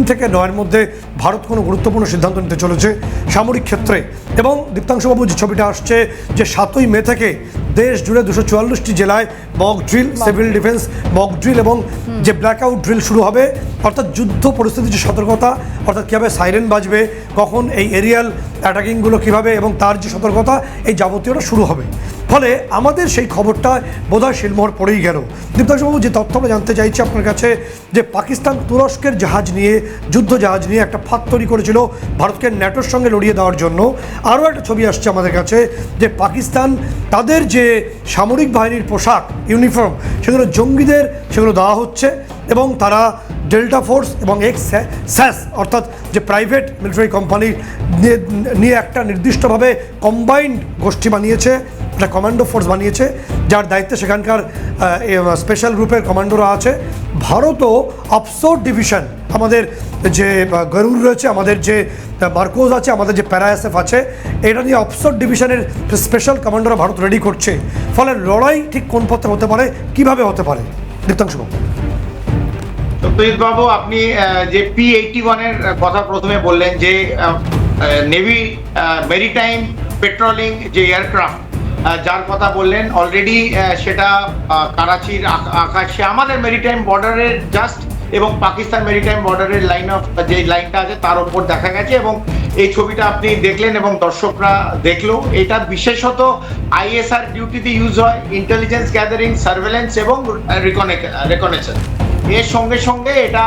থেকে 9-এর মধ্যে ভারত কোনো গুরুত্বপূর্ণ সিদ্ধান্ত নিতে চলেছে সামরিক ক্ষেত্রে। এবং দীপ্তাংশুবাবু, যে ছবিটা আসছে যে 7ই মে থেকে দেশ জুড়ে 244টি জেলায় mock drill, civil defence mock drill এবং যে ব্ল্যাকআউট ড্রিল শুরু হবে, অর্থাৎ যুদ্ধ পরিস্থিতির যে সতর্কতা, অর্থাৎ কীভাবে সাইরেন বাজবে, কখন এই এরিয়াল অ্যাটাকিংগুলো কীভাবে এবং তার যে সতর্কতা, এই যাবতীয়টা শুরু হবে। ফলে আমাদের সেই খবরটা বোধহয় শিলমোহর পড়েই গেল। দীপ্তাংশুবাবু, যে তথ্য আমরা জানতে চাইছি আপনার কাছে, যে পাকিস্তান তুরস্কের জাহাজ নিয়ে, যুদ্ধ জাহাজ নিয়ে একটা ফাঁদ তৈরি করেছিল ভারতকে ন্যাটোর সঙ্গে লড়িয়ে দেওয়ার জন্য। আরও একটা ছবি আসছে আমাদের কাছে যে পাকিস্তান তাদের যে সামরিক বাহিনীর পোশাক, ইউনিফর্ম, সেগুলো জঙ্গিদের সেগুলো দেওয়া হচ্ছে এবং তারা ডেল্টা ফোর্স এবং স্যাস অর্থাৎ যে প্রাইভেট মিলিটারি কোম্পানি নিয়ে একটা নির্দিষ্টভাবে কম্বাইন্ড গোষ্ঠী বানিয়েছে, একটা কমান্ডো ফোর্স বানিয়েছে, যার দায়িত্বে সেখানকার স্পেশাল গ্রুপের কমান্ডোরা আছে। ভারতও অফশোর ডিভিশন, আমাদের যে গরুর রয়েছে, আমাদের যে মার্কোজ আছে, আমাদের যে প্যারাএসএফ আছে, এটা নিয়ে অফশোর ডিভিশনের স্পেশাল কমান্ডোরা ভারত রেডি করছে। ফলে লড়াই ঠিক কোন পথে হতে পারে, কিভাবে হতে পারে? দীপ্তাংশুবাবু। সত্যজিৎবাবু, আপনি যে P-81 এর কথা প্রথমে বললেন, যে নেভি মেরিটাইম পেট্রোলিং যে এয়ারক্রাফট যার কথা বললেন, অলরেডি সেটা করাচির আকাশে আমাদের মেরিটাইম বর্ডারের জাস্ট এবং পাকিস্তান মেরিটাইম বর্ডারের লাইন অফ যে লাইনটা আছে তার উপর দেখা গেছে। এবং এই ছবিটা আপনি দেখলেন এবং দর্শকরা দেখলো। এটা বিশেষত ISR ডিউটিতে ইউজ হয়, ইন্টেলিজেন্স গ্যাদারিং, সার্ভেলেন্স এবং রেকনেশন। এর সঙ্গে সঙ্গে এটা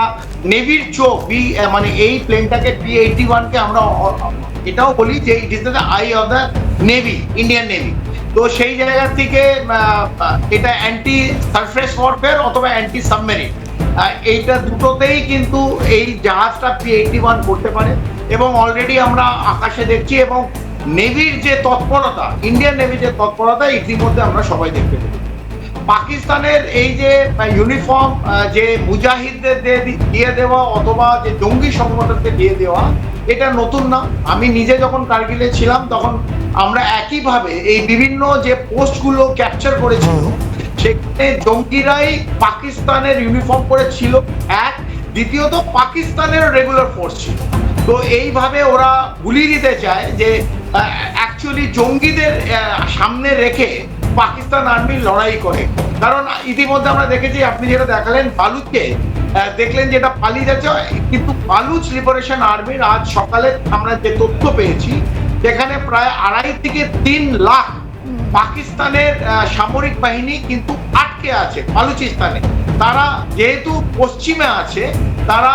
নেভির চোখ, মানে এই প্লেনটাকে P-81 কে আমরা এটাও বলি যে it is the I of the navy, Indian navy. তো সেই জায়গা থেকে এটা অ্যান্টি সারফেস ওয়ারফেয়ার অথবা অ্যান্টি সাবমেরিন, এইটা দুটোতেই কিন্তু এই জাহাজটা P-81 করতে পারে। এবং অলরেডি আমরা আকাশে দেখছি এবং নেভির যে তৎপরতা, ইন্ডিয়ান নেভির যে তৎপরতা, ইতিমধ্যে আমরা সবাই দেখতে পাই। পাকিস্তানের এই যে ইউনিফর্ম যে মুজাহিদদের দিয়ে দেওয়া অথবা যে জঙ্গি সংগঠনকে দিয়ে দেওয়া, এটা নতুন না। আমি নিজে যখন কারগিলে ছিলাম তখন আমরা একইভাবে এই বিভিন্ন যে পোস্টগুলো ক্যাপচার করেছিল, সেখানে জঙ্গিরাই পাকিস্তানের ইউনিফর্ম করে ছিল এক, দ্বিতীয়ত পাকিস্তানের রেগুলার ফোর্স ছিল। তো এইভাবে ওরা ভুলিয়ে দিতে চায় যে অ্যাকচুয়ালি জঙ্গিদের সামনে রেখে পাকিস্তান আর্মি লড়াই করে। কারণ ইতিমধ্যে আমরা দেখেছি, আপনি যেটা দেখালেন বালুচকে দেখলেন যেটা পালিয়ে যাচ্ছে, কিন্তু বালুচ লিবারেশন আর্মির আজ সকালে আমরা যে তথ্য পেয়েছি, যেখানে প্রায় 2.5 থেকে 3 লাখ পাকিস্তানের সামরিক বাহিনী কিন্তু আটকে আছে বালুচিস্তানে। তারা যেহেতু পশ্চিমে আছে, তারা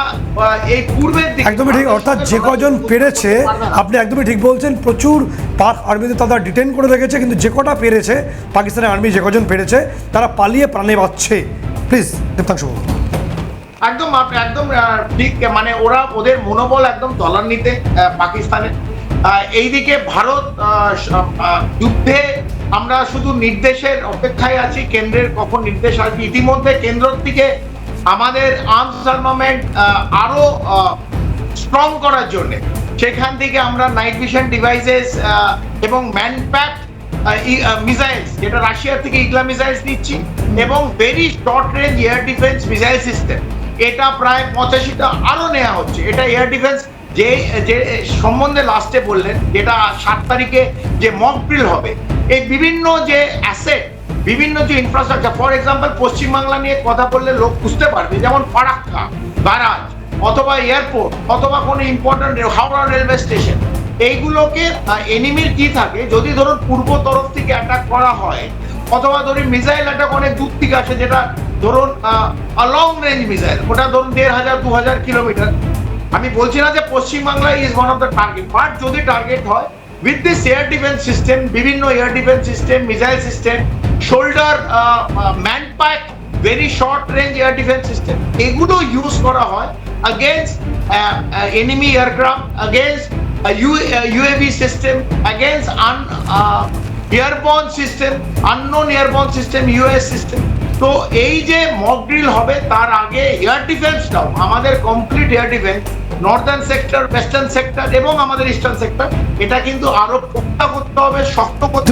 এই পূর্বের দিকে একদমই ঠিক। অর্থাৎ যে কজন পেরেছে, আপনি একদমই ঠিক বলছেন, প্রচুর পাক আর্মিতে তারা ডিটেন করে রেখেছে, কিন্তু যে কটা পেরেছে পাকিস্তানের আর্মি, যে কজন পেরেছে তারা পালিয়ে প্রাণে বাঁচছে। প্লিজ দীপ্তাংশু। একদম ঠিক, মানে ওরা ওদের মনোবল একদম তলান্নিতে পাকিস্তানের। এইদিকে ভারত যুদ্ধে আমরা শুধু নির্দেশের অপেক্ষায় আছি, কেন্দ্রের কখন নির্দেশ আসবে। ইতিমধ্যে কেন্দ্র থেকে আমাদের আর্মস আর্মামেন্ট আরো স্ট্রং করার জন্য সেখান থেকে আমরা নাইট ভিশন ডিভাইসেস এবং ম্যানপ্যাক মিসাইলস, যেটা রাশিয়া থেকে ইগলা মিসাইলস নিচ্ছি, এবং very short range air defence missile system, এটা প্রায় 85টা আরো নেওয়া হচ্ছে। এটা এয়ার ডিফেন্স যে সম্বন্ধে লাস্টে বললেন, যেটা 7 তারিখে যে মক ড্রিল হবে, এই বিভিন্ন যে অ্যাসেট, বিভিন্ন যে ইনফ্রাস্ট্রাকচার, ফর এক্সাম্পল পশ্চিমবাংলা নিয়ে কথা বললে লোক বুঝতে পারবে, যেমন ফারাক্কা ব্যারাজ অথবা এয়ারপোর্ট অথবা কোনো ইম্পর্টেন্ট হাওড়া রেলওয়ে স্টেশন, এইগুলোকে এনিমির কি থাকে, যদি ধরুন পূর্ব তরফ থেকে অ্যাটাক করা হয় অথবা ধরুন মিসাইল অ্যাটাক অনেক দূর থেকে আসে, যেটা ধরুন লং রেঞ্জ মিসাইল, ওটা ধরুন 1500-2000 কিলোমিটার। আমি বলছি না যে Paschimbangla is one of the target, but যদি টার্গেট হয় with this air defence system, বিভিন্ন air defence system, missile system, shoulder manpack, very short range air defence system, এগুলো ইউজ করা হয় against enemy aircraft, against UAV system, against airborne system, unknown airborne system, US system। তো এই যে mock drill হবে, তার আগে এয়ার ডিফেন্সটাও আমাদের complete air defence, Northern sector, western sector এবং আমাদের ইস্টার্ন সেক্টর, এটা কিন্তু আরো পোক্তা করতে হবে, শক্ত করতে